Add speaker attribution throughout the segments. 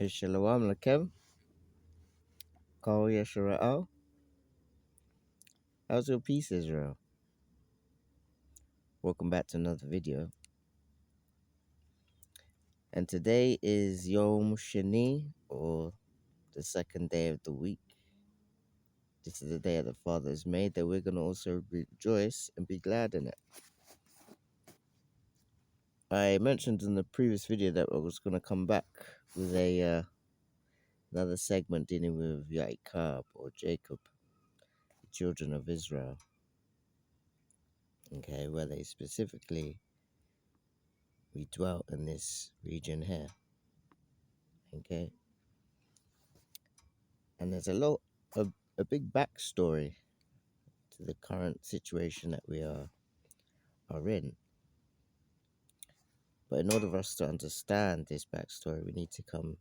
Speaker 1: Shalom Lakem, Kol Yeshara'al. How's your peace, Israel? Welcome back to another video. And today is Yom Shani, or the second day of the week. This is the day that the Father has made, that we're going to also rejoice and be glad in it. I mentioned in the previous video that I was going to come back with another segment dealing with Yaakov, or Jacob, the children of Israel. Okay, where they specifically we dwelt in this region here. Okay, and there's a big backstory to the current situation that we are in. But in order for us to understand this backstory, we need to come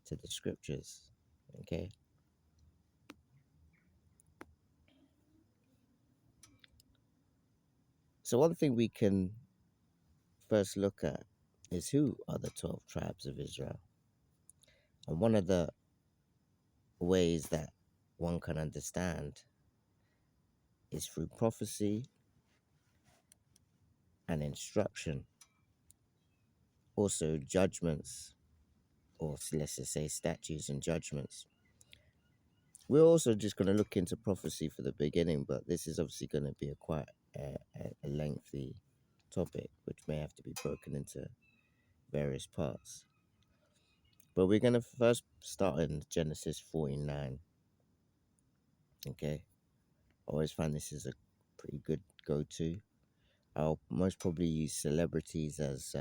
Speaker 1: to the scriptures. Okay, so one thing we can first look at is, who are the 12 tribes of Israel? And one of the ways that one can understand is through prophecy and instruction, also judgments, or let's just say statutes and judgments. We're also just going to look into prophecy for the beginning, but this is obviously going to be quite a lengthy topic, which may have to be broken into various parts. But we're going to first start in Genesis 49. Okay, I always find this is a pretty good go-to. I'll most probably use celebrities as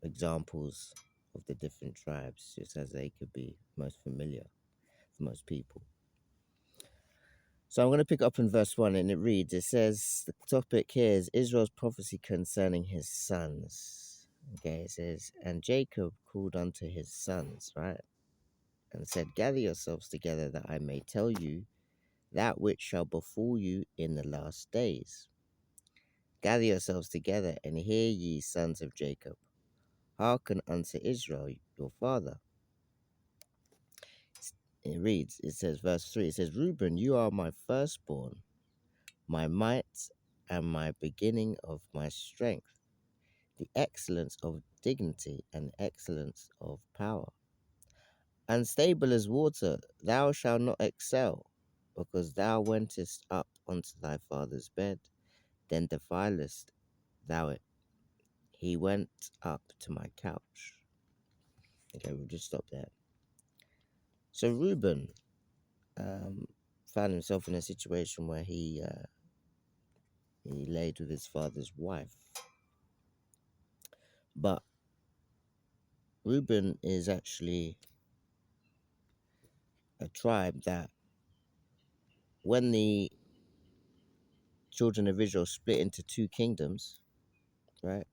Speaker 1: examples of the different tribes, just as they could be most familiar for most people. So I'm going to pick up in verse 1, and it says, the topic here is Israel's prophecy concerning his sons. Okay, it says, and Jacob called unto his sons, right? And said, gather yourselves together, that I may tell you that which shall befall you in the last days. Gather yourselves together, and hear ye, sons of Jacob. Hearken unto Israel, your father. It says, verse 3, it says, Reuben, you are my firstborn, my might, and my beginning of my strength, the excellence of dignity and excellence of power. Unstable as water, thou shalt not excel, because thou wentest up unto thy father's bed, then defilest thou it. He went up to my couch. Okay, we'll just stop there. So Reuben found himself in a situation where he laid with his father's wife. But Reuben is actually a tribe that, when the children of Israel split into two kingdoms, right?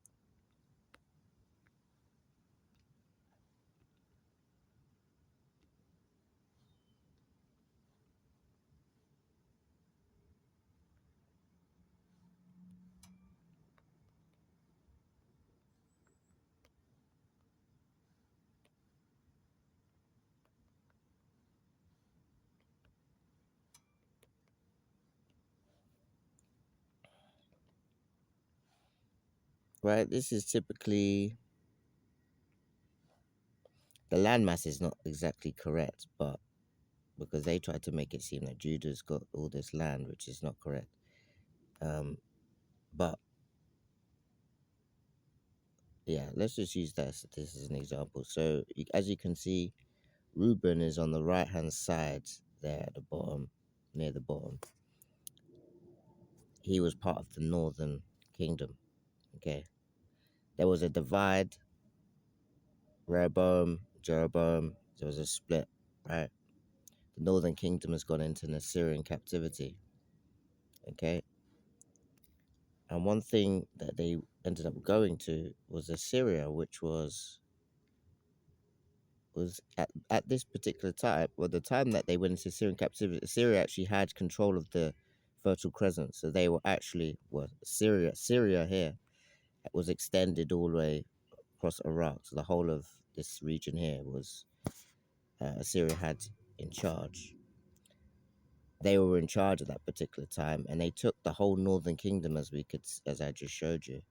Speaker 1: Right, this is typically, the landmass is not exactly correct, but because they tried to make it seem that Judah's got all this land, which is not correct. But yeah, let's just use this as an example. So as you can see, Reuben is on the right hand side there at the bottom, near the bottom. He was part of the northern kingdom. Okay, there was a divide. Rehoboam, Jeroboam, there was a split, right? The northern kingdom has gone into an Assyrian captivity. Okay, and one thing that they ended up going to was Assyria, which was at this particular time, well, the time that they went into Syrian captivity, Syria actually had control of the Fertile Crescent. So they were actually, Syria here was extended all the way across Iraq. So the whole of this region here was Assyria had in charge. They were in charge at that particular time, and they took the whole northern kingdom, as I just showed you.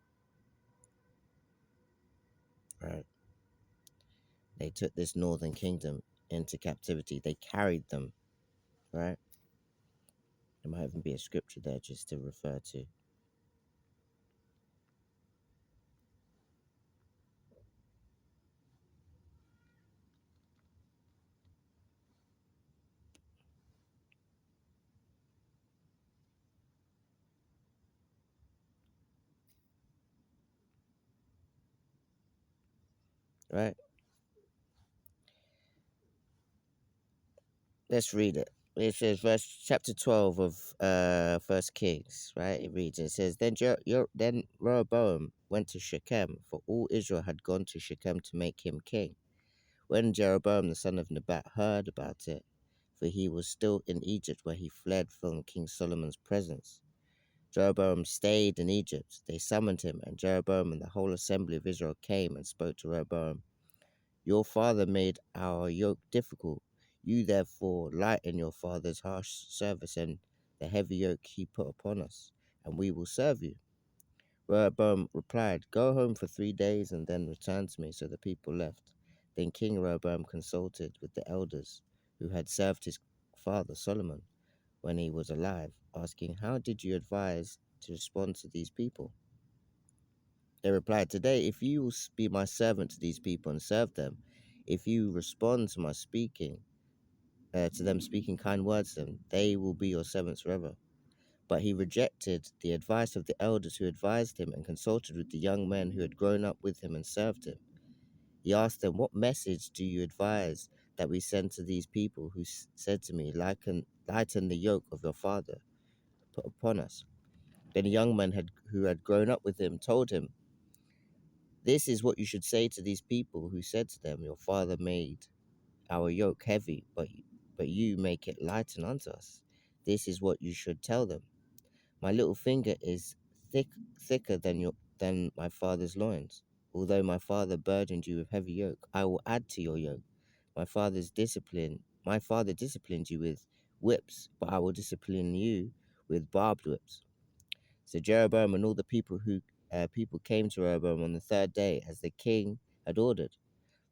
Speaker 1: Right? They took this northern kingdom into captivity. They carried them. Right? There might even be a scripture there just to refer to. Right? Let's read it. It says chapter 12 of First Kings, right? It reads, it says, then Rehoboam went to Shechem, for all Israel had gone to Shechem to make him king. When Jeroboam the son of Nebat heard about it, for he was still in Egypt where he fled from King Solomon's presence, Jeroboam stayed in Egypt. They summoned him, and Jeroboam and the whole assembly of Israel came and spoke to Rehoboam. Your father made our yoke difficult. You therefore lighten your father's harsh service and the heavy yoke he put upon us, and we will serve you. Rehoboam replied, Go home for 3 days and then return to me. So the people left. Then King Rehoboam consulted with the elders who had served his father Solomon when he was alive, asking, How did you advise to respond to these people? They replied, Today, if you will be my servant to these people and serve them, if you respond to my speaking, to them speaking kind words to them, they will be your servants forever. But he rejected the advice of the elders who advised him and consulted with the young men who had grown up with him and served him. He asked them, What message do you advise that we send to these people who said to me, Lighten the yoke of your father put upon us? Then a young man who had grown up with him told him, This is what you should say to these people who said to them, Your father made our yoke heavy, but you make it lighten unto us. This is what you should tell them. My little finger is thicker than my father's loins. Although my father burdened you with heavy yoke, I will add to your yoke. My father disciplined you with whips, but I will discipline you with barbed whips. So Jeroboam and all the people came to Rehoboam on the third day, as the king had ordered.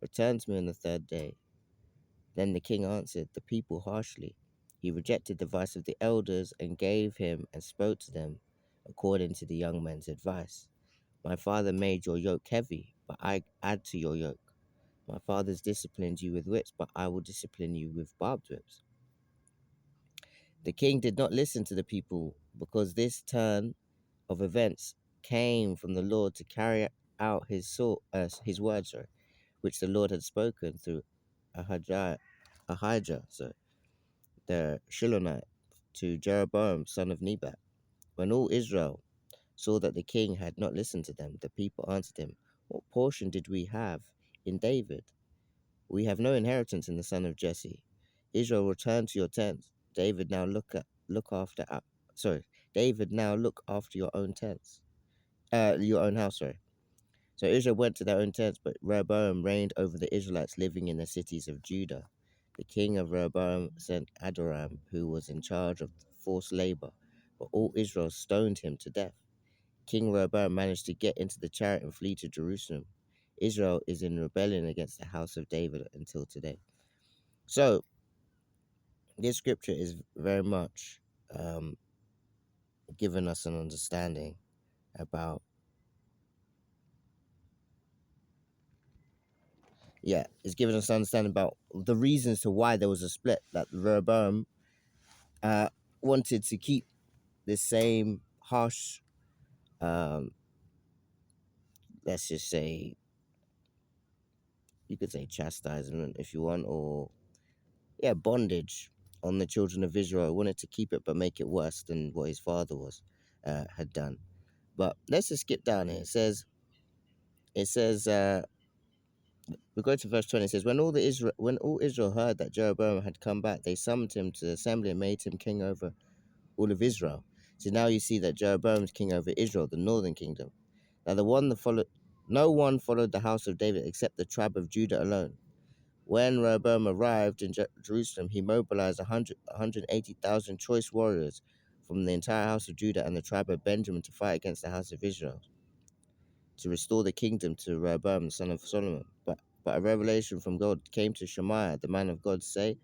Speaker 1: Return to me on the third day. Then the king answered the people harshly. He rejected the advice of the elders and gave him and spoke to them according to the young men's advice. My father made your yoke heavy, but I add to your yoke. My father's disciplined you with whips, but I will discipline you with barbed whips. The king did not listen to the people because this turn of events came from the Lord to carry out his words, which the Lord had spoken through Ahijah, the Shilonite, to Jeroboam son of Nebat. When all Israel saw that the king had not listened to them, the people answered him, What portion did we have in David? We have no inheritance in the son of Jesse. Israel, return to your tents. David, now look after your own tents. Your own house, sorry. So Israel went to their own tents, but Rehoboam reigned over the Israelites living in the cities of Judah. The king of Rehoboam sent Adoram, who was in charge of forced labor, but all Israel stoned him to death. King Rehoboam managed to get into the chariot and flee to Jerusalem. Israel is in rebellion against the house of David until today. So, this scripture is very much giving us an understanding about, it's giving us an understanding about the reasons to why there was a split. That Rehoboam wanted to keep the same harsh, let's just say, you could say chastisement if you want, or bondage on the children of Israel. He wanted to keep it but make it worse than what his father had done. But let's just skip down here. It says we go to verse 20. It says, when all Israel heard that Jeroboam had come back, they summoned him to the assembly and made him king over all of Israel. So now you see that Jeroboam's king over Israel, the northern kingdom. Now No one followed the house of David except the tribe of Judah alone. When Rehoboam arrived in Jerusalem, he mobilized 180,000 choice warriors from the entire house of Judah and the tribe of Benjamin to fight against the house of Israel, to restore the kingdom to Rehoboam, the son of Solomon. But a revelation from God came to Shemaiah, the man of God, say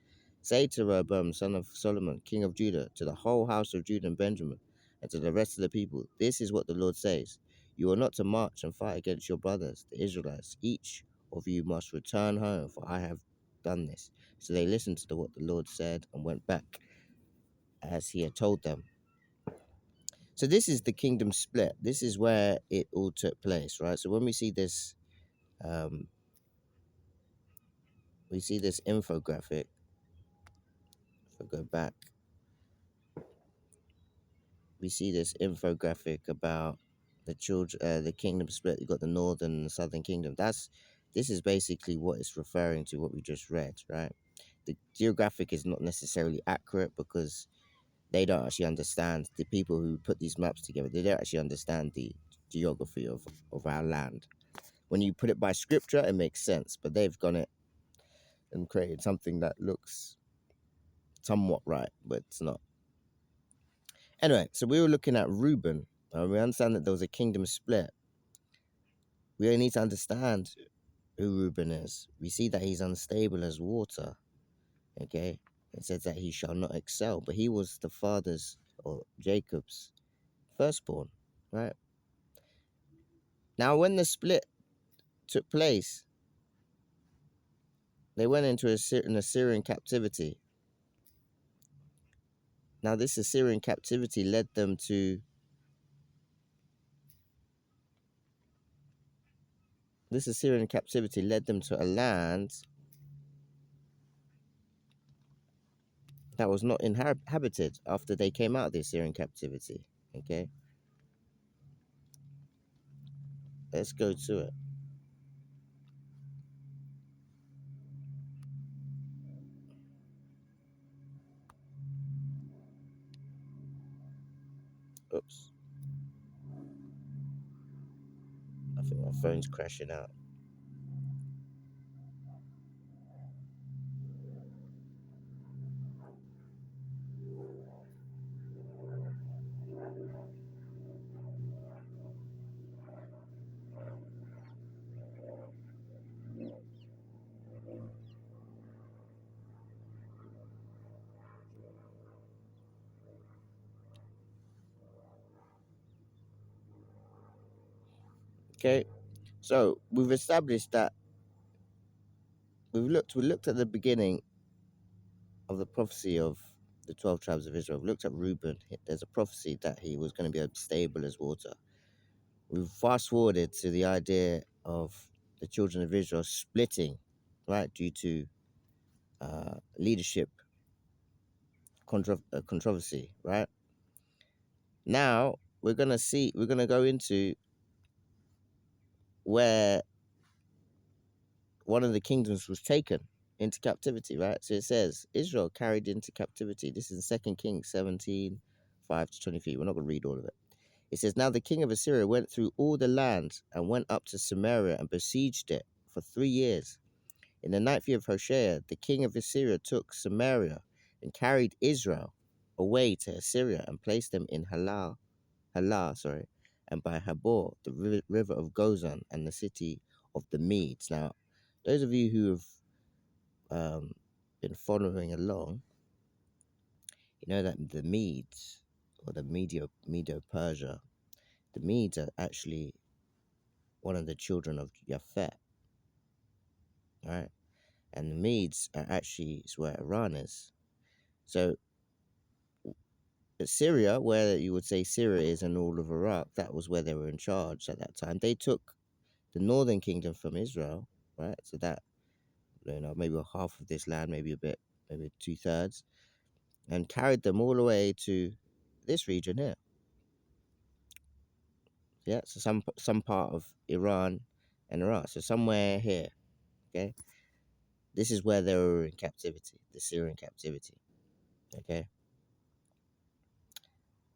Speaker 1: to Rehoboam, son of Solomon, king of Judah, to the whole house of Judah and Benjamin, and to the rest of the people, this is what the Lord says. You are not to march and fight against your brothers, the Israelites. Each of you must return home, for I have done this. So they listened to what the Lord said and went back as he had told them. So this is the kingdom split. This is where it all took place, right? So when um, we see this infographic. If I go back, we see this infographic about the kingdom split. You got the northern and the southern kingdom. This is basically what it's referring to. What we just read, right? The geographic is not necessarily accurate because they don't actually understand, the people who put these maps together. They don't actually understand the geography of our land. When you put it by scripture, it makes sense, but they've gone it and created something that looks somewhat right, but it's not. Anyway, so we were looking at Reuben. We understand that there was a kingdom split. We need to understand who Reuben is. We see that he's unstable as water. Okay, it says that he shall not excel, but he was the father's, or Jacob's, firstborn. Right now, when the split took place, they went into an Assyrian captivity. Now, this Assyrian captivity led them to a land that was not inhabited after they came out of the Assyrian captivity. Okay, let's go to it. Oops, I think my phone's crashing out. Okay, so we've established that we looked at the beginning of the prophecy of the 12 tribes of Israel. We looked at Reuben. There's a prophecy that he was going to be stable as water. We've fast forwarded to the idea of the children of Israel splitting, right, due to leadership controversy, right? Now we're gonna go into where one of the kingdoms was taken into captivity, right? So it says Israel carried into captivity. This is in 2 Kings 17, 5 to 23. We're not gonna read all of it. It says, now the king of Assyria went through all the land and went up to Samaria and besieged it for 3 years. In the ninth year of Hoshea, the king of Assyria took Samaria and carried Israel away to Assyria and placed them in Halah, and by Habor, the river of Gozan, and the city of the Medes. Now, those of you who have been following along, you know that the Medes, or the Medo-Persia, the Medes are actually one of the children of Japhet, right? And the Medes are actually is where Iran is. So Syria, where you would say Syria is and all of Iraq, that was where they were in charge at that time. They took the northern kingdom from Israel, right? So that, maybe half of this land, maybe a bit, maybe 2/3, and carried them all the way to this region here. Yeah, so some part of Iran and Iraq. So somewhere here, okay? This is where they were in captivity, the Syrian captivity, okay?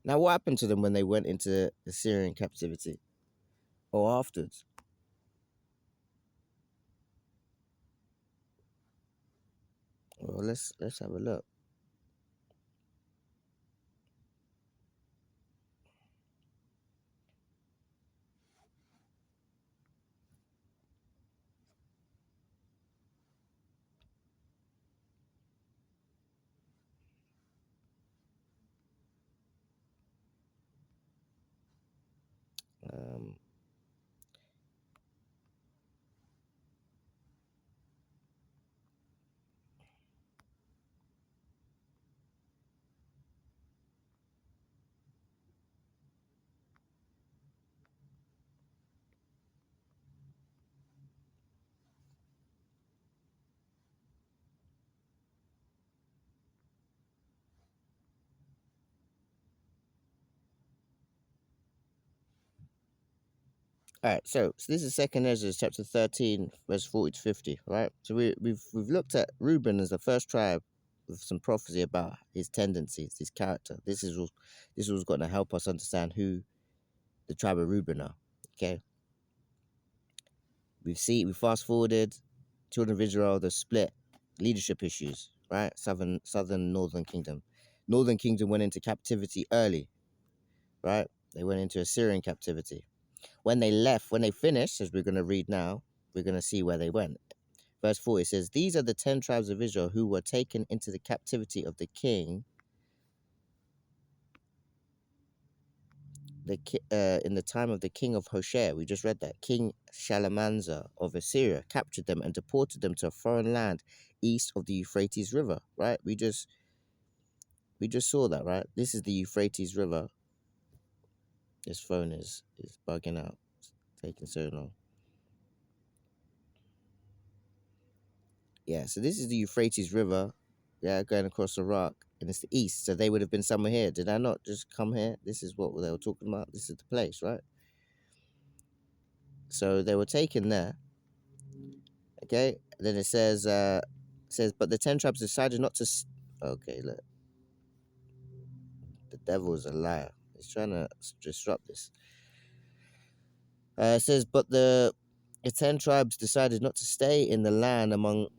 Speaker 1: Now, what happened to them when they went into the Syrian captivity or afterwards? Well, let's have a look. Um, all right, so this is Second Ezra chapter 13, verse 40 to 50, right? So we've looked at Reuben as the first tribe with some prophecy about his tendencies, his character. This was going to help us understand who the tribe of Reuben are. Okay, we fast forwarded, children of Israel, the split leadership issues, right? Southern, northern kingdom. Northern kingdom went into captivity early, right? They went into Assyrian captivity. When they left, when they finished, as we're going to read now, we're going to see where they went. Verse 40 says, "These are the 10 tribes of Israel who were taken into the captivity of the king, in the time of the king of Hoshea." We just read that. King Shalmaneser of Assyria captured them and deported them to a foreign land east of the Euphrates River, right? We just saw that, right? This is the Euphrates River. This phone is bugging out. It's taking so long. Yeah, so this is the Euphrates River, yeah, going across Iraq, and it's the east. So they would have been somewhere here. Did I not just come here? This is what they were talking about. This is the place, right? So they were taken there. Okay. And then it says, but the 10 tribes decided not to. Okay, look, the devil is a liar. He's trying to disrupt this. It says, but the 10 tribes decided not to stay in the land among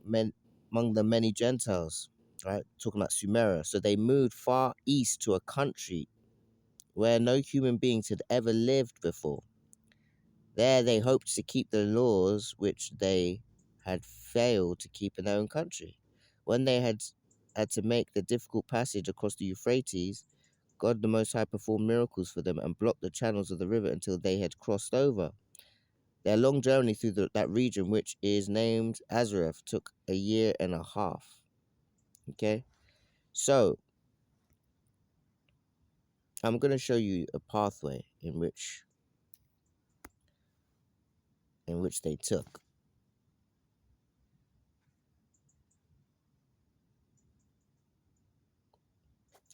Speaker 1: the many Gentiles, right? Talking about Sumeria. So they moved far east to a country where no human beings had ever lived before. There they hoped to keep the laws which they had failed to keep in their own country. When they had to make the difficult passage across the Euphrates, God the Most High performed miracles for them and blocked the channels of the river until they had crossed over. Their long journey through that region, which is named Azareth, took a year and a half. Okay, so I'm going to show you a pathway in which they took.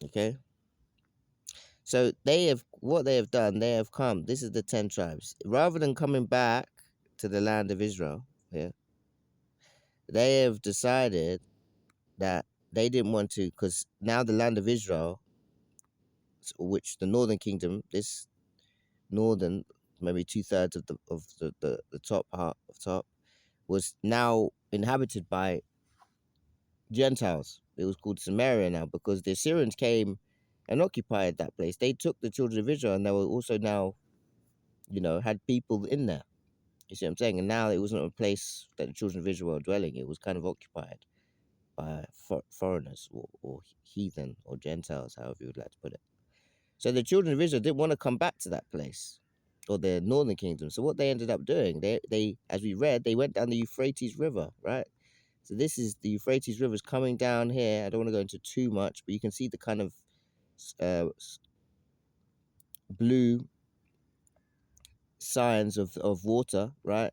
Speaker 1: Okay, so they have done. They have come. This is the 10 tribes. Rather than coming back to the land of Israel, yeah, they have decided that they didn't want to, because now the land of Israel, which the northern kingdom, this northern, maybe 2/3 of the top part of top, was now inhabited by Gentiles. It was called Samaria now because the Assyrians came and occupied that place. They took the children of Israel and they were also now, had people in there. You see what I'm saying? And now it wasn't a place that the children of Israel were dwelling. It was kind of occupied by foreigners or heathen or Gentiles, however you would like to put it. So the children of Israel didn't want to come back to that place or the northern kingdom. So what they ended up doing, they as we read, they went down the Euphrates River, right? So this is the Euphrates River is coming down here. I don't want to go into too much, but you can see the kind of uh, blue signs of water, right?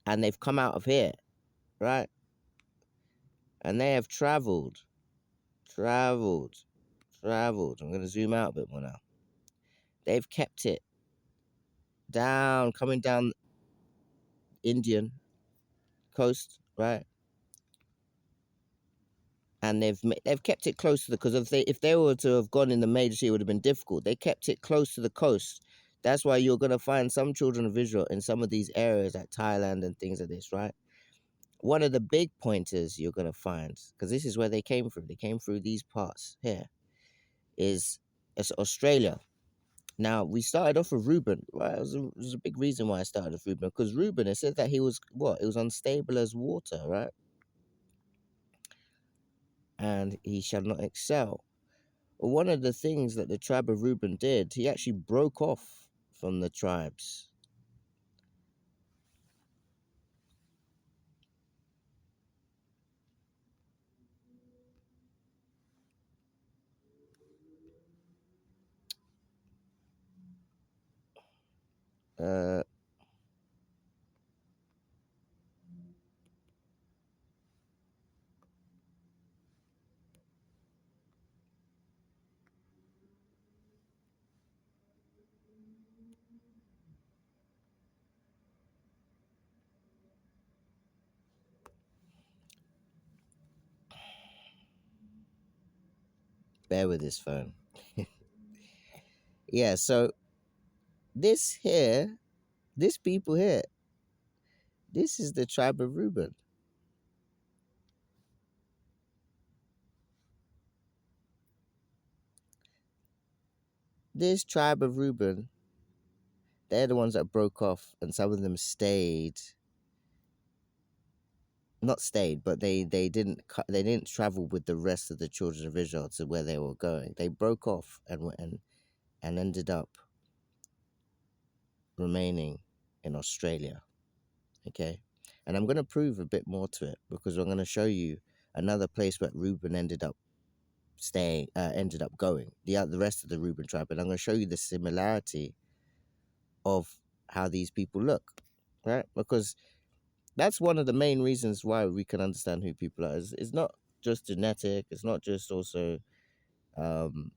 Speaker 1: And they've come out of here, right? And they have traveled, traveled. I'm going to zoom out a bit more now. They've kept it down, coming down Indian coast, right? And they've kept it close to the, because if they were to have gone in the major sea, it would have been difficult. They kept it close to the coast. That's why you're gonna find some children of Israel in some of these areas like Thailand and things like this, right? one of the big pointers you're going to find, because this is where they came through. They came through these parts here, is it's Australia. Now, we started off with Reuben, right? It was a big reason why I started with Reuben, because Reuben, it said that he was what? It was unstable as water, right? And he shall not excel. Well, one of the things that the tribe of Reuben did, he actually broke off from the tribes. Uh, bear with this phone. Yeah, so this here, this people here, this is the tribe of Reuben. This tribe of Reuben, they're the ones that broke off, and some of them stayed. Not stayed, but they didn't travel with the rest of the children of Israel to where they were going. They broke off and ended up remaining in Australia. Okay, and I'm going to prove a bit more to it because I'm going to show you another place where Reuben ended up going. The rest of the Reuben tribe, and I'm going to show you the similarity of how these people look, right? Because that's one of the main reasons why we can understand who people are. It's not just genetic. It's not just also um,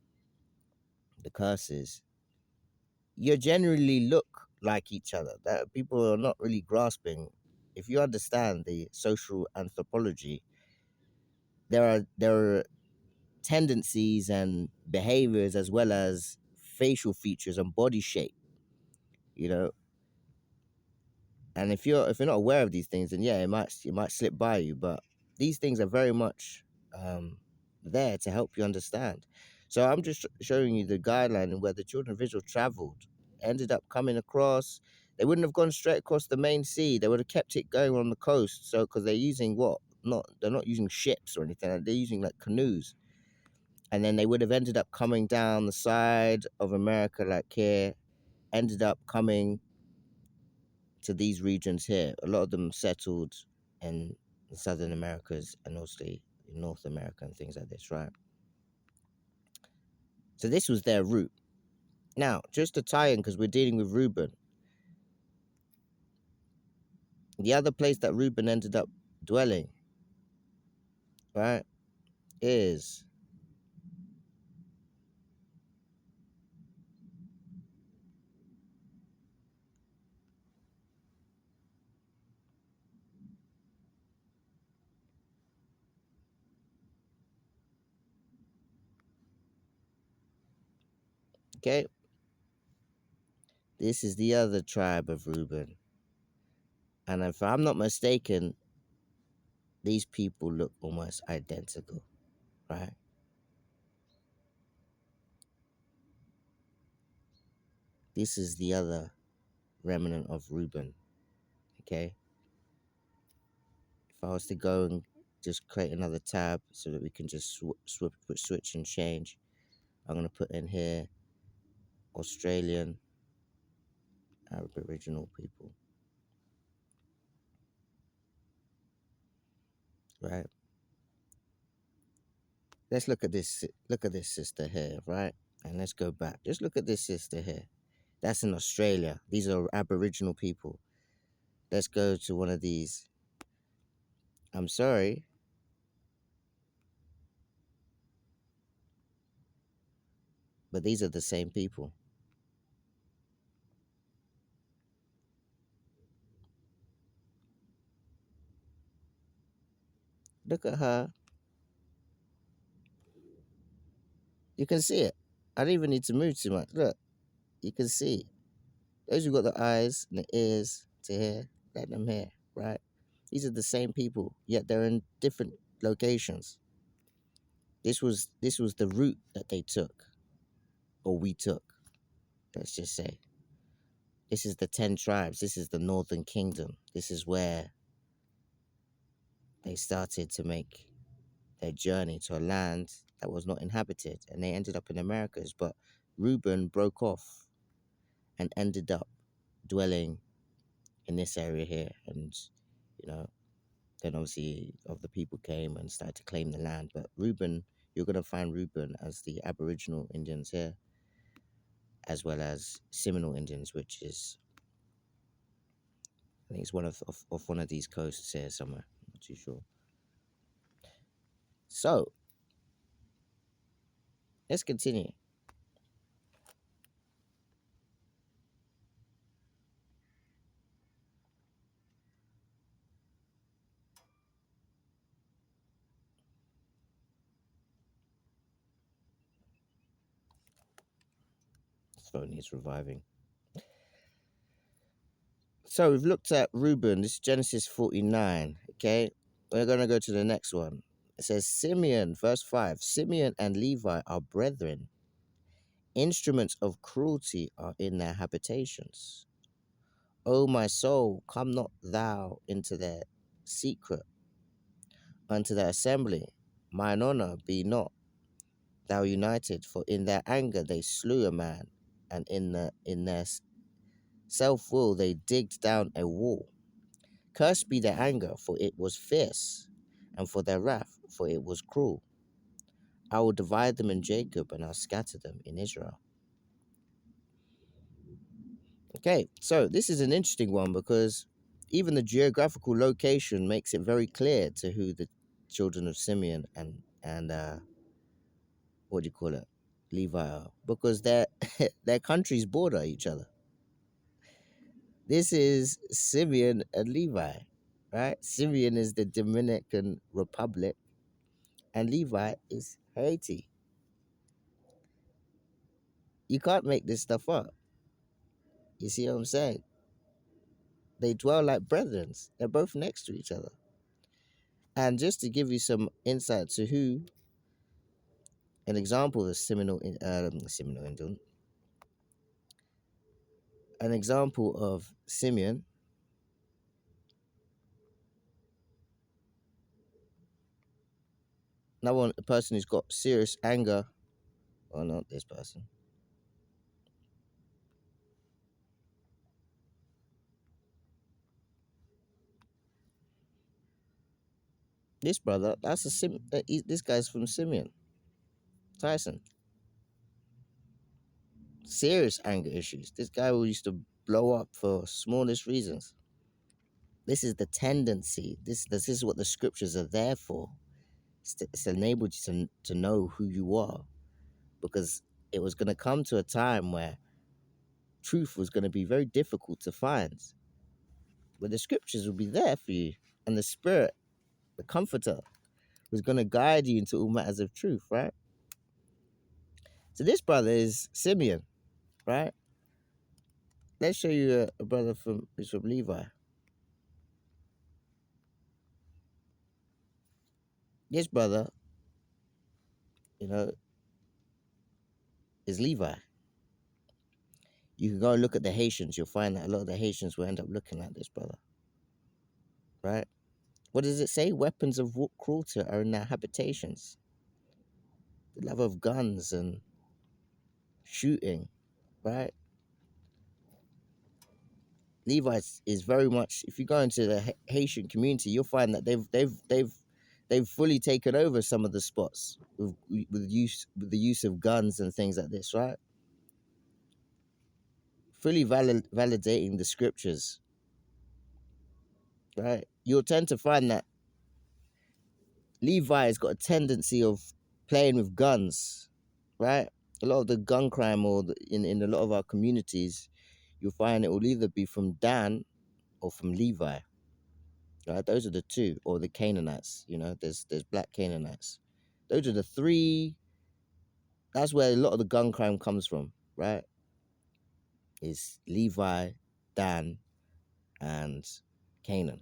Speaker 1: the curses. You generally look like each other. That people are not really grasping. If you understand the social anthropology, there are tendencies and behaviors as well as facial features and body shape. You know, and if you're not aware of these things, then yeah, it might slip by you. But these things are very much there to help you understand. So I'm just showing you the guideline and where the children of Israel traveled, ended up coming across. They wouldn't have gone straight across the main sea. They would have kept it going on the coast. So because they're using what? They're not using ships or anything. They're using like canoes. And then they would have ended up coming down the side of America, like here, ended up coming to these regions here. A lot of them settled in the Southern Americas and also in North America and things like this, right? So this was their route. Now, just to tie in, because we're dealing with Reuben, the other place that Reuben ended up dwelling, right, is okay. This is the other tribe of Reuben, and if I'm not mistaken, these people look almost identical, right? This is the other remnant of Reuben, okay? If I was to go and just create another tab so that we can just switch and change, I'm going to put in here Australian Aboriginal people, right? Let's look at this. Look at this sister here, right? And let's go back. Just look at this sister here. That's in Australia. These are Aboriginal people. Let's go to one of these. I'm sorry, but these are the same people. Look at her. You can see it. I don't even need to move too much. Look, you can see. Those who got the eyes and the ears to hear, let them hear, right? These are the same people, yet they're in different locations. This was the route that they took, or we took. Let's just say this is the 10 tribes. This is the Northern Kingdom. This is where they started to make their journey to a land that was not inhabited, and they ended up in Americas. But Reuben broke off and ended up dwelling in this area here, and you know, then obviously other people came and started to claim the land. But Reuben, you're gonna find Reuben as the Aboriginal Indians here, as well as Seminole Indians, which is I think it's one of one of these coasts here somewhere. I'm not too sure. So let's continue. This phone is reviving. So we've looked at Reuben. This is Genesis 49. Okay, we're gonna go to the next one. It says Simeon, verse 5. Simeon and Levi are brethren. Instruments of cruelty are in their habitations. O my soul, come not thou into their secret, unto their assembly. Mine honor be not thou united, for in their anger they slew a man, and in their self will they digged down a wall. Cursed be their anger, for it was fierce, and for their wrath, for it was cruel. I will divide them in Jacob, and I'll scatter them in Israel. Okay, so this is an interesting one because even the geographical location makes it very clear to who the children of Simeon and what do you call it, Levi are, because their their countries border each other. This is Simeon and Levi, right? Simeon is the Dominican Republic, and Levi is Haiti. You can't make this stuff up. You see what I'm saying? They dwell like brethren. They're both next to each other. And just to give you some insight to who an example of Seminole Indian, an example of Simeon, another one, a person who's got serious anger, or not this person. This brother, this guy's from Simeon, Tyson. Serious anger issues. This guy who used to blow up for smallest reasons. This is the tendency. This is what the scriptures are there for. It's enabled you to know who you are, because it was going to come to a time where truth was going to be very difficult to find, but the scriptures will be there for you, and the Spirit, the Comforter, was going to guide you into all matters of truth, right? So this brother is Simeon, right? Let's show you a brother who's from Levi. This brother, you know, is Levi. You can go and look at the Haitians. You'll find that a lot of the Haitians will end up looking like this brother, right? What does it say? Weapons of cruelty are in their habitations. The love of guns and shooting, right? Levi is very much. If you go into the Haitian community, you'll find that they've fully taken over some of the spots with the use of guns and things like this, right? Fully validating the scriptures, right? You'll tend to find that Levi has got a tendency of playing with guns, right? A lot of the gun crime, in a lot of our communities, you'll find it will either be from Dan or from Levi, right? Those are the two, or the Canaanites. There's black Canaanites. Those are the three. That's where a lot of the gun crime comes from, right? Is Levi, Dan, and Canaan.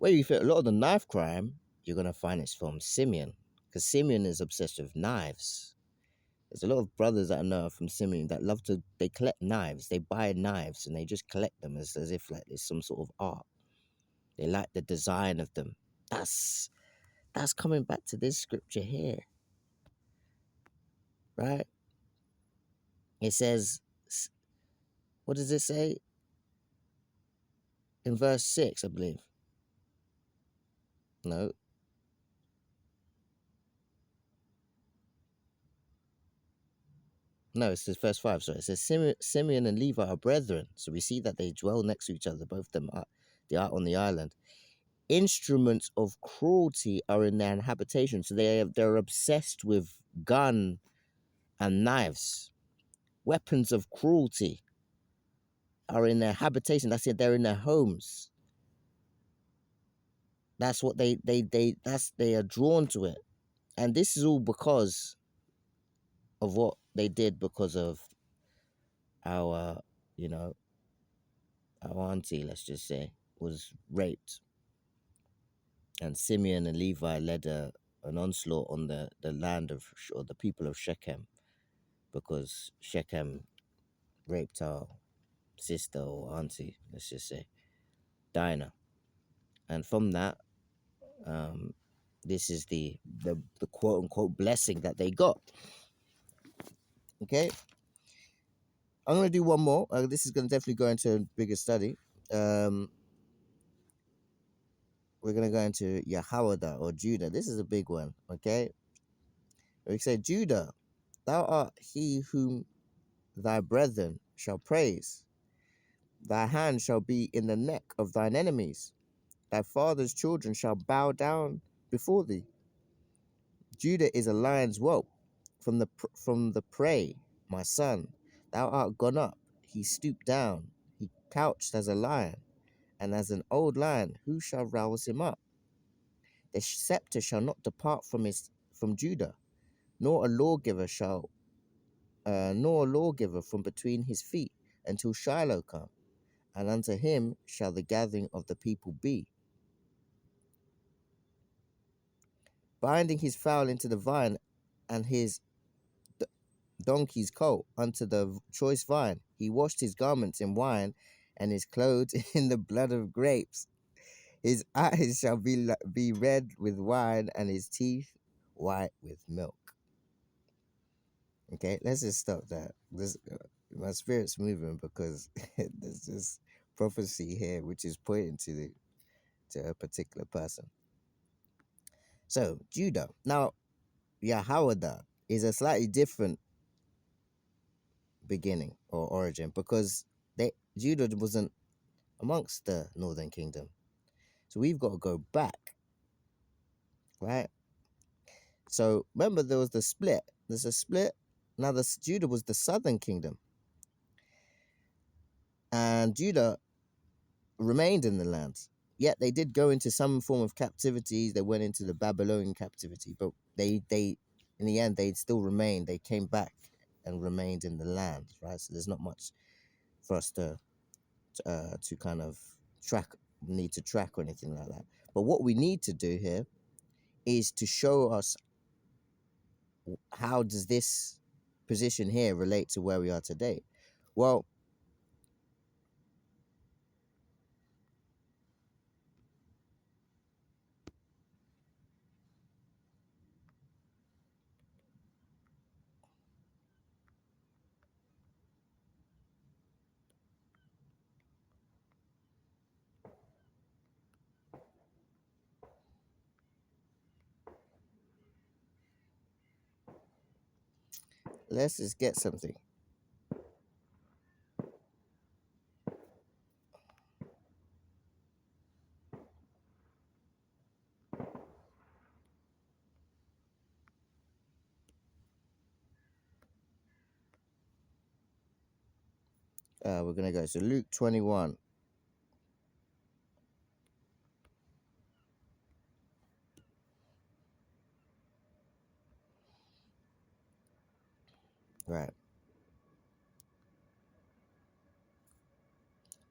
Speaker 1: where you feel a lot of the knife crime, you're gonna find it's from Simeon, because Simeon is obsessed with knives. There's a lot of brothers that I know from Simeon that love to, they collect knives. They buy knives and they just collect them as if like it's some sort of art. They like the design of them. That's coming back to this scripture here, right? It says, what does it say in verse 6, I believe? No, no, it says verse 5. Sorry, it says Simeon and Levi are brethren. So we see that they dwell next to each other. Both of them are, they are on the island. Instruments of cruelty are in their habitation. So they're obsessed with gun and knives. Weapons of cruelty are in their habitation. That's it. They're in their homes. That's what they are drawn to it. And this is all because of what they did, because of our, you know, our auntie, let's just say, was raped. And Simeon and Levi led an onslaught on the land of, or the people of Shechem, because Shechem raped our sister or auntie, let's just say, Dinah. And from that, um, this is the quote unquote blessing that they got. Okay, I'm gonna do one more. This is gonna definitely go into a bigger study. Um, we're gonna go into Yahawada or Judah. This is a big one. Okay, we say, Judah, thou art he whom thy brethren shall praise. Thy hand shall be in the neck of thine enemies. Thy father's children shall bow down before thee. Judah is a lion's whelp from the prey, my son. Thou art gone up. He stooped down. He couched as a lion, and as an old lion, who shall rouse him up? The scepter shall not depart from Judah, nor a lawgiver nor a lawgiver from between his feet, until Shiloh come, and unto him shall the gathering of the people be. Binding his fowl into the vine, and his donkey's colt unto the choice vine. He washed his garments in wine, and his clothes in the blood of grapes. His eyes shall be red with wine, and his teeth white with milk. Okay, let's just stop that. My spirit's moving because there's this prophecy here which is pointing to a particular person. So Judah. Now, Yahawada is a slightly different beginning or origin, because Judah wasn't amongst the northern kingdom. So we've got to go back, right? So remember, there was the split. There's a split. Now, Judah was the southern kingdom, and Judah remained in the land. Yet they did go into some form of captivity. They went into the Babylonian captivity, but they in the end they still remained. They came back and remained in the land, right? So there's not much for us to kind of need to track or anything like that. But what we need to do here is to show us, how does this position here relate to where we are today? Well, let's just get something. We're gonna go. So Luke 21. Right.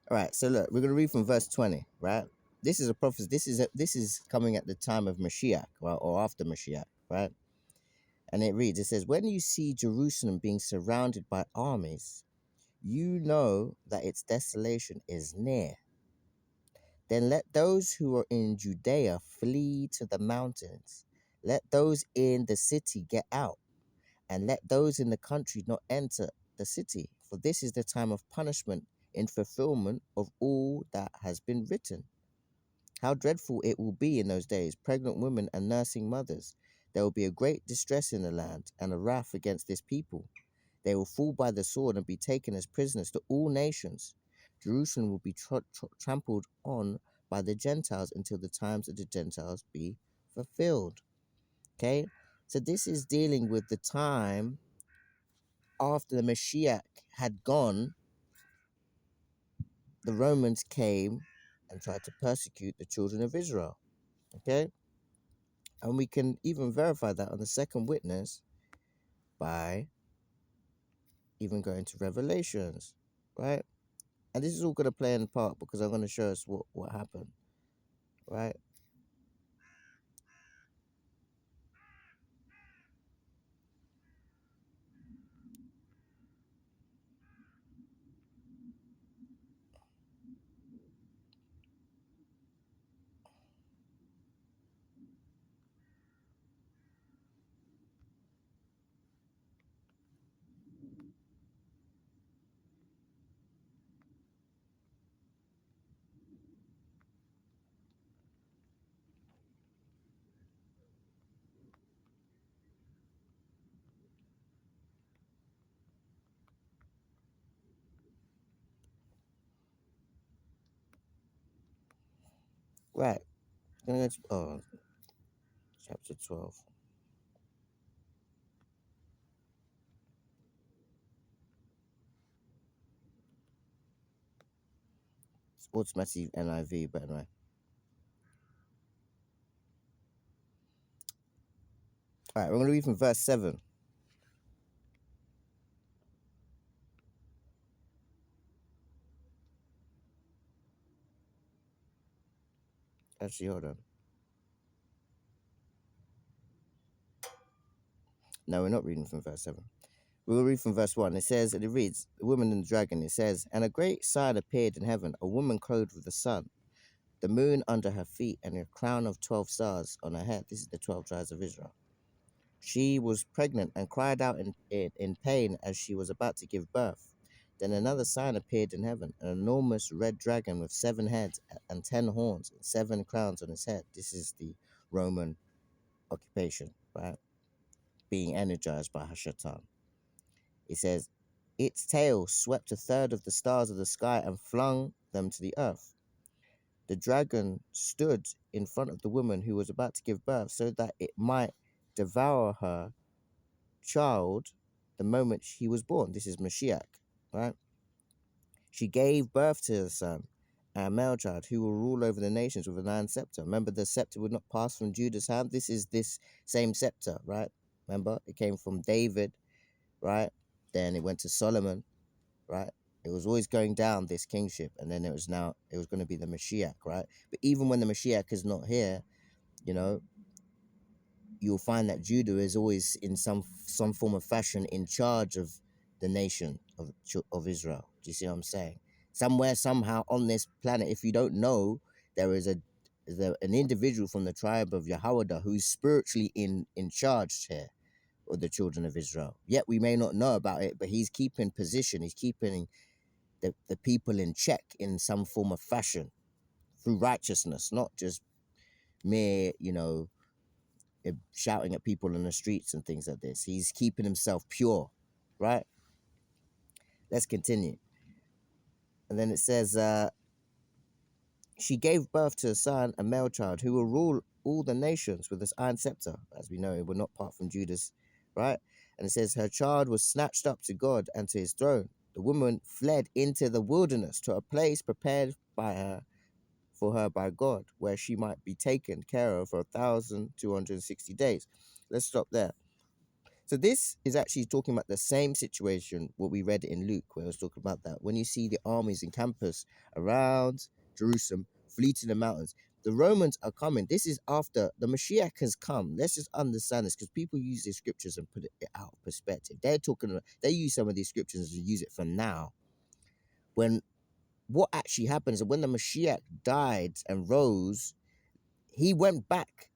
Speaker 1: All right. So look, we're gonna read from verse 20. Right. this is a prophecy. This is coming at the time of Mashiach, right, or after Mashiach, right? And it reads, it says, when you see Jerusalem being surrounded by armies, you know that its desolation is near. Then let those who are in Judea flee to the mountains. Let those in the city get out, and let those in the country not enter the city. For this is the time of punishment in fulfillment of all that has been written. How dreadful it will be in those days, pregnant women and nursing mothers. There will be a great distress in the land and a wrath against this people. They will fall by the sword and be taken as prisoners to all nations. Jerusalem will be trampled on by the Gentiles until the times of the Gentiles be fulfilled. Okay? So this is dealing with the time after the Mashiach had gone, the Romans came and tried to persecute the children of Israel. Okay? And we can even verify that on the second witness by even going to Revelations, right? And this is all going to play in part because I'm going to show us what happened, right? Right. Gonna go to, chapter 12. It's automatically NIV, but anyway. All right, we're going to read from verse 7. Actually, hold on. No, we're not reading from verse 7. We'll read from verse 1. It says, and it reads, the woman and the dragon, it says, and a great sign appeared in heaven, a woman clothed with the sun, the moon under her feet, and a crown of 12 stars on her head. This is the 12 tribes of Israel. She was pregnant and cried out in pain as she was about to give birth. Then another sign appeared in heaven, an enormous red dragon with 7 heads and 10 horns and 7 crowns on his head. This is the Roman occupation, right? Being energized by Hashatan. It says, its tail swept a third of the stars of the sky and flung them to the earth. The dragon stood in front of the woman who was about to give birth so that it might devour her child the moment he was born. This is Mashiach, right? She gave birth to a son, a male child, who will rule over the nations with an iron scepter. Remember, the scepter would not pass from Judah's hand. This is this same scepter, right? Remember, it came from David, right? Then it went to Solomon, right? It was always going down this kingship, and then it was going to be the Mashiach, right? But even when the Mashiach is not here, you know, you'll find that Judah is always in some form of fashion in charge of the nation of Israel. Do you see what I'm saying? Somewhere, somehow on this planet, if you don't know, there is an individual from the tribe of Yahweh who's spiritually in charge here of the children of Israel. Yet we may not know about it, but he's keeping position. He's keeping the people in check in some form of fashion through righteousness, not just mere, shouting at people in the streets and things like this. He's keeping himself pure, right? Let's continue. And then it says, she gave birth to a son, a male child, who will rule all the nations with this iron scepter. As we know, it will not part from Judas, right? And it says, her child was snatched up to God and to his throne. The woman fled into the wilderness to a place prepared for her by God, where she might be taken care of for 1,260 days. Let's stop there. So this is actually talking about the same situation what we read in Luke, where it was talking about that when you see the armies in campus around Jerusalem flee to the mountains. The Romans are coming. This is after the Mashiach has come. Let's just understand this, because people use these scriptures and put it out of perspective. They use some of these scriptures and use it for now. When what actually happens is when the Mashiach died and rose, he went back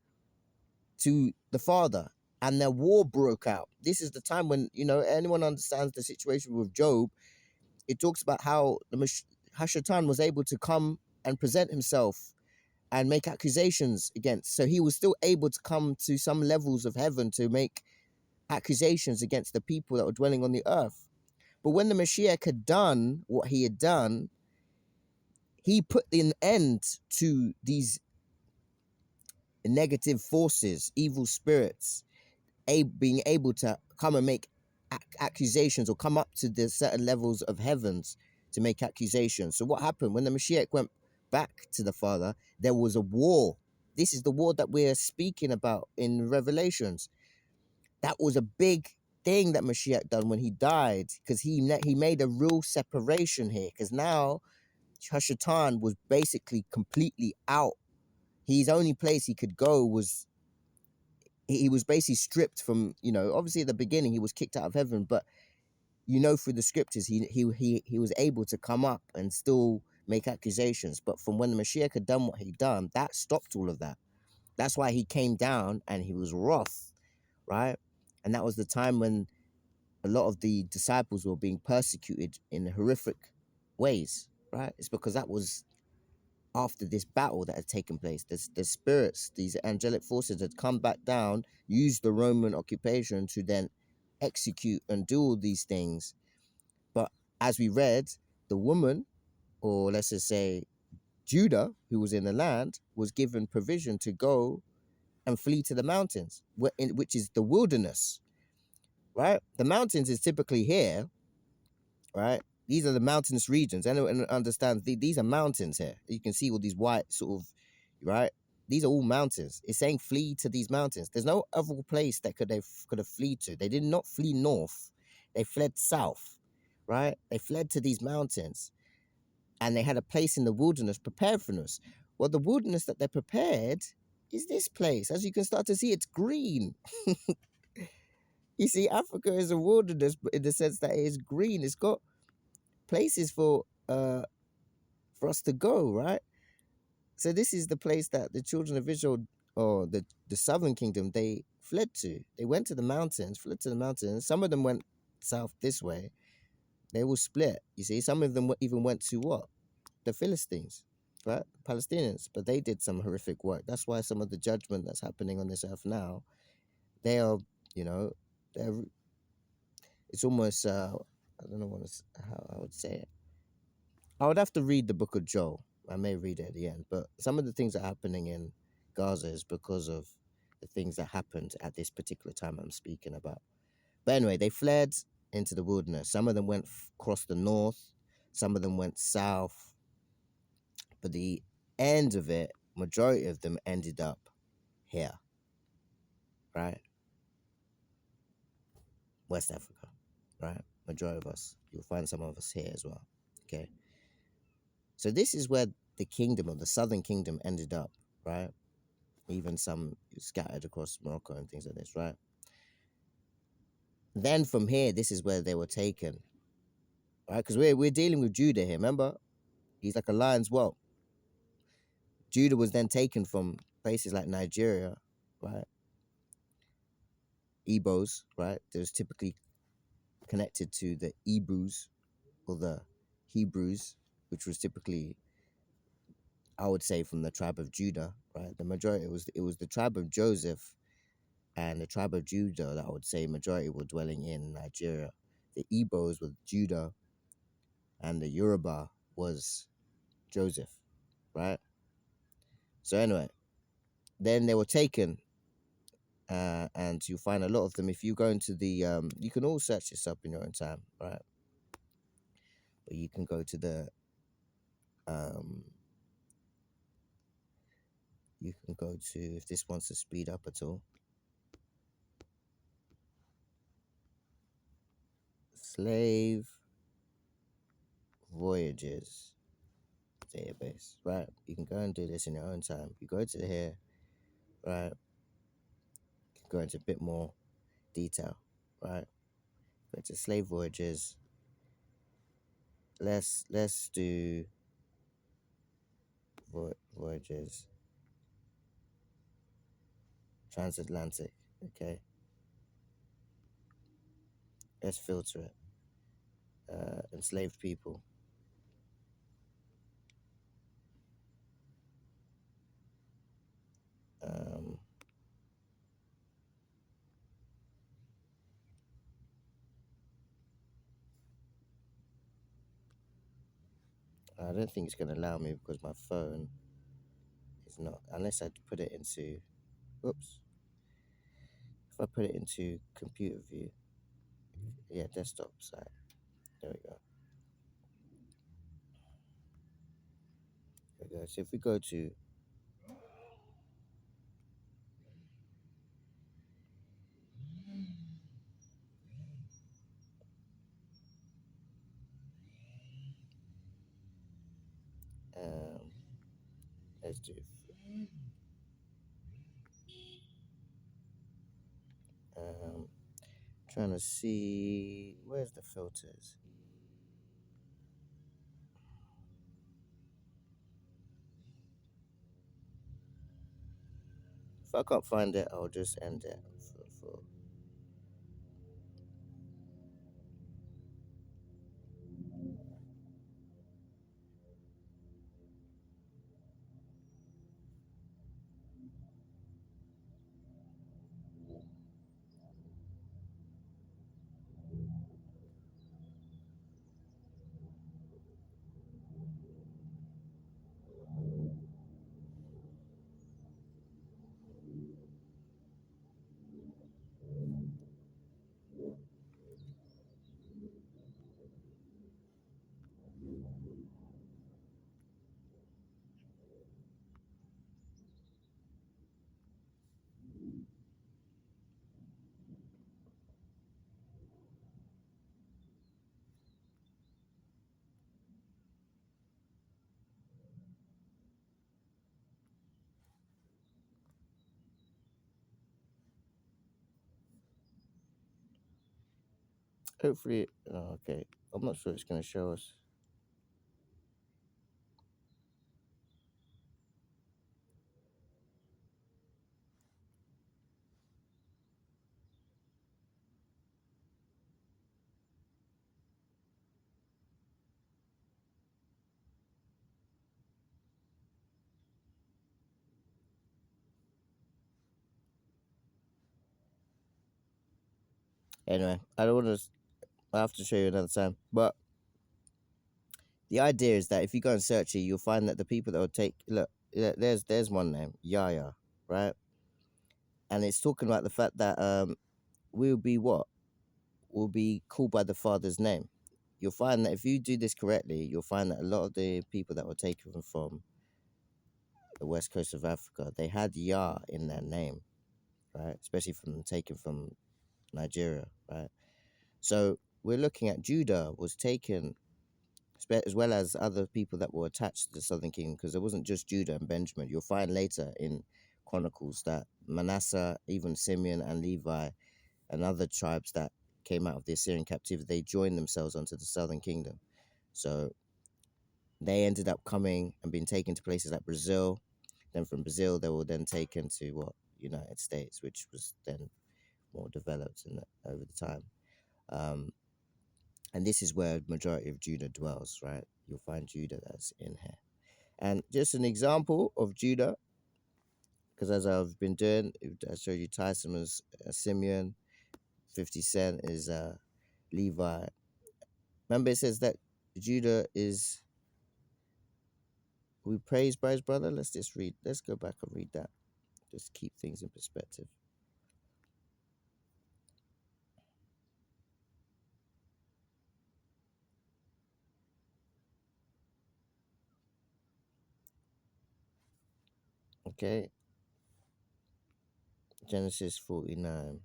Speaker 1: to the Father, and their war broke out. This is the time when, anyone understands the situation with Job. It talks about how the Hashatan was able to come and present himself and make accusations against. So he was still able to come to some levels of heaven to make accusations against the people that were dwelling on the earth. But when the Mashiach had done what he had done, he put an end to these negative forces, evil spirits, being able to come and make accusations, or come up to the certain levels of heavens to make accusations. So what happened when the Mashiach went back to the Father? There was a war. This is the war that we're speaking about in Revelations. That was a big thing that Mashiach done when he died, because he made a real separation here, because now Hashatan was basically completely out. His only place he could go was, he was basically stripped from, obviously at the beginning he was kicked out of heaven, but through the scriptures he was able to come up and still make accusations. But from when the Mashiach had done what he'd done, that stopped all of that. That's why he came down and he was wroth, right? And that was the time when a lot of the disciples were being persecuted in horrific ways, right? It's because that was after this battle that had taken place. The spirits, these angelic forces, had come back down, used the Roman occupation to then execute and do all these things. But as we read, the woman, or let's just say Judah, who was in the land, was given provision to go and flee to the mountains, which is the wilderness, right? The mountains is typically here, right? These are the mountainous regions. Anyone understands these are mountains here. You can see all these white sort of, right? These are all mountains. It's saying flee to these mountains. There's no other place that could have fled to. They did not flee north. They fled south, right? They fled to these mountains, and they had a place in the wilderness prepared for us. Well, the wilderness that they prepared is this place. As you can start to see, it's green. You see, Africa is a wilderness, but in the sense that it is green. It's got places for us to go, right? So this is the place that the children of Israel, or the southern kingdom, they fled to. They went to the mountains, fled to the mountains. Some of them went south this way. They all split. You see, some of them even went to what? The Philistines, right? Palestinians. But they did some horrific work. That's why some of the judgment that's happening on this earth now, they are, they're, it's almost, I don't know how I would say it. I would have to read the book of Joel. I may read it at the end, but some of the things that are happening in Gaza is because of the things that happened at this particular time I'm speaking about. But anyway, they fled into the wilderness. Some of them went across the north, some of them went south, but the end of it, majority of them ended up here, right? West Africa, right? Majority of us. You'll find some of us here as well, okay? So this is where the kingdom, or the southern kingdom, ended up, right? Even some scattered across Morocco and things like this, right? Then from here, this is where they were taken, right? Because we're dealing with Judah here. Remember, he's like a lion's whelp. Judah was then taken from places like Nigeria, right? Igbos, right? There's typically connected to the Hebrews or the Hebrews, which was typically, I would say, from the tribe of Judah, right? The majority, it was the tribe of Joseph and the tribe of Judah that I would say majority were dwelling in Nigeria. The Igbos were Judah, and the Yoruba was Joseph, right? So anyway, then they were taken, and you find a lot of them. If you go into the, you can all search this up in your own time, right? But you can go to the, you can go to, if this wants to speed up at all, slave voyages. database, right? You can go and do this in your own time. You go to here, right? You can go into a bit more detail, right? Go to slave voyages. Let's do voyages transatlantic. Okay, let's filter it. Enslaved people. Um, I don't think it's going to allow me because my phone is not, unless I put it into, oops, if I put it into computer view, yeah, desktop side. There we go. There we go. So if we go to, um, let's do, um, trying to see, where's the filters? If I can't find it, I'll just end it for hopefully, oh, okay. I'm not sure it's going to show us. Anyway, I don't want to, I have to show you another time. But the idea is that if you go and search it, you'll find that the people that will take, look, there's one name, Yaya, right? And it's talking about the fact that we'll be what? We'll be called by the Father's name. You'll find that if you do this correctly, you'll find that a lot of the people that were taken from the west coast of Africa, they had Yah in their name, right? Especially from taken from Nigeria, right? So we're looking at Judah was taken as well as other people that were attached to the southern kingdom, because it wasn't just Judah and Benjamin. You'll find later in Chronicles that Manasseh, even Simeon and Levi, and other tribes that came out of the Assyrian captivity, they joined themselves onto the southern kingdom. So they ended up coming and being taken to places like Brazil. Then from Brazil, they were then taken to what, United States, which was then more developed over the time. And this is where the majority of Judah dwells, right? You'll find Judah that's in here. And just an example of Judah, because as I've been doing, I showed you Tyson was Simeon, 50 Cent is Levi. Remember, it says that Judah is, we praise by his brother. Let's go back and read that. Just keep things in perspective. Okay, Genesis 49.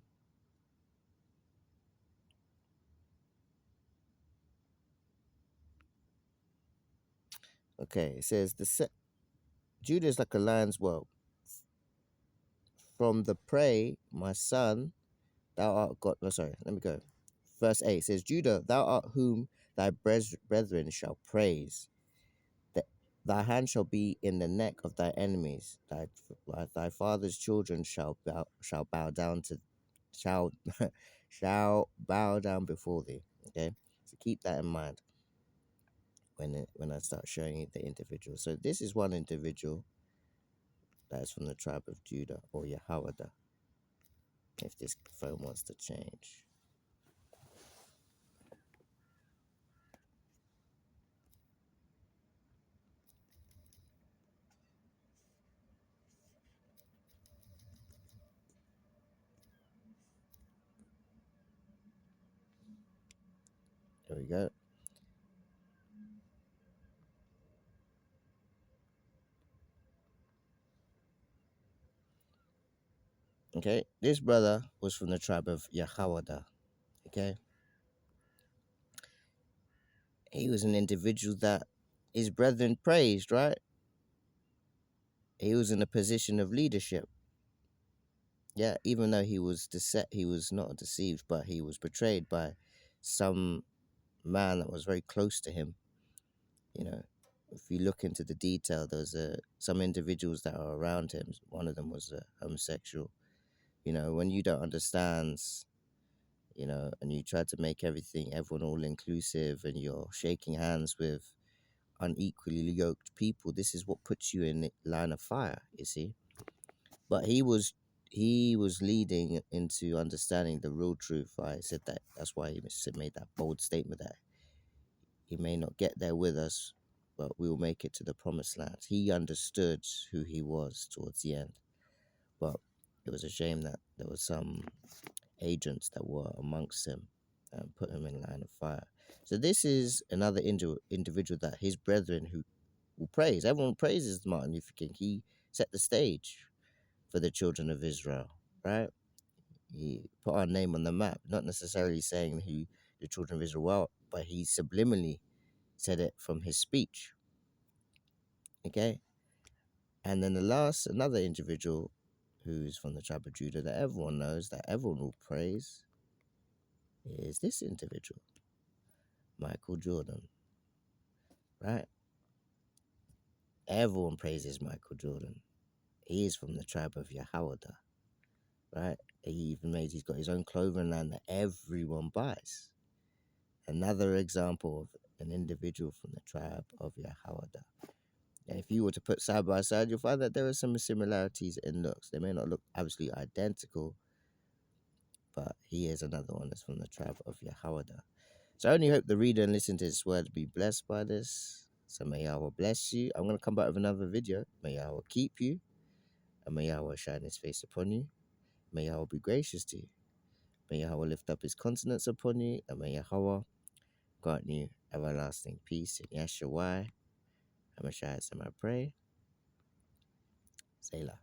Speaker 1: Okay, it says Judah is like a lion's whelp. From the prey, my son, thou art God. No, sorry, let me go. Verse 8 says, Judah, thou art whom thy brethren shall praise. Th- Thy hand shall be in the neck of thy enemies. Thy father's children shall bow down to shall shall bow down before thee. Okay, so keep that in mind when I start showing you the individual. So this is one individual that is from the tribe of Judah, or Yahawada. If this phone wants to change, there we go. Okay, this brother was from the tribe of Yahawada. Okay, he was an individual that his brethren praised, right? He was in a position of leadership. Yeah, even though he was not deceived, but he was betrayed by some man that was very close to him. You know, if you look into the detail, there's some individuals that are around him. One of them was a homosexual. You know, when you don't understand, you know, and you try to make everyone all inclusive, and you're shaking hands with unequally yoked people, this is what puts you in the line of fire, you see. But he was leading into understanding the real truth. I said that's why he made that bold statement that he may not get there with us, but we will make it to the promised land. He understood who he was towards the end, but it was a shame that there were some agents that were amongst him and put him in line of fire. So this is another individual that his brethren who will praise. Everyone praises Martin Luther King. He set the stage for the children of Israel, right? He put our name on the map, not necessarily saying who the children of Israel were, but he subliminally said it from his speech. Okay? And then another individual who's from the tribe of Judah that everyone knows, that everyone will praise, is this individual, Michael Jordan, right? Everyone praises Michael Jordan. He is from the tribe of Yahawada, right? He's got his own clothing line that everyone buys. Another example of an individual from the tribe of Yahawada. And if you were to put side by side, you'll find that there are some similarities in looks. They may not look absolutely identical, but he is another one that's from the tribe of Yahawada. So I only hope the reader and listener to this word be blessed by this. So may Yahweh bless you. I'm going to come back with another video. May Yahweh keep you, and may Yahweh shine his face upon you. May Yahweh be gracious to you. May Yahweh lift up his countenance upon you, and may Yahweh grant you everlasting peace in Yeshua. Hamashiach, I pray. Selah.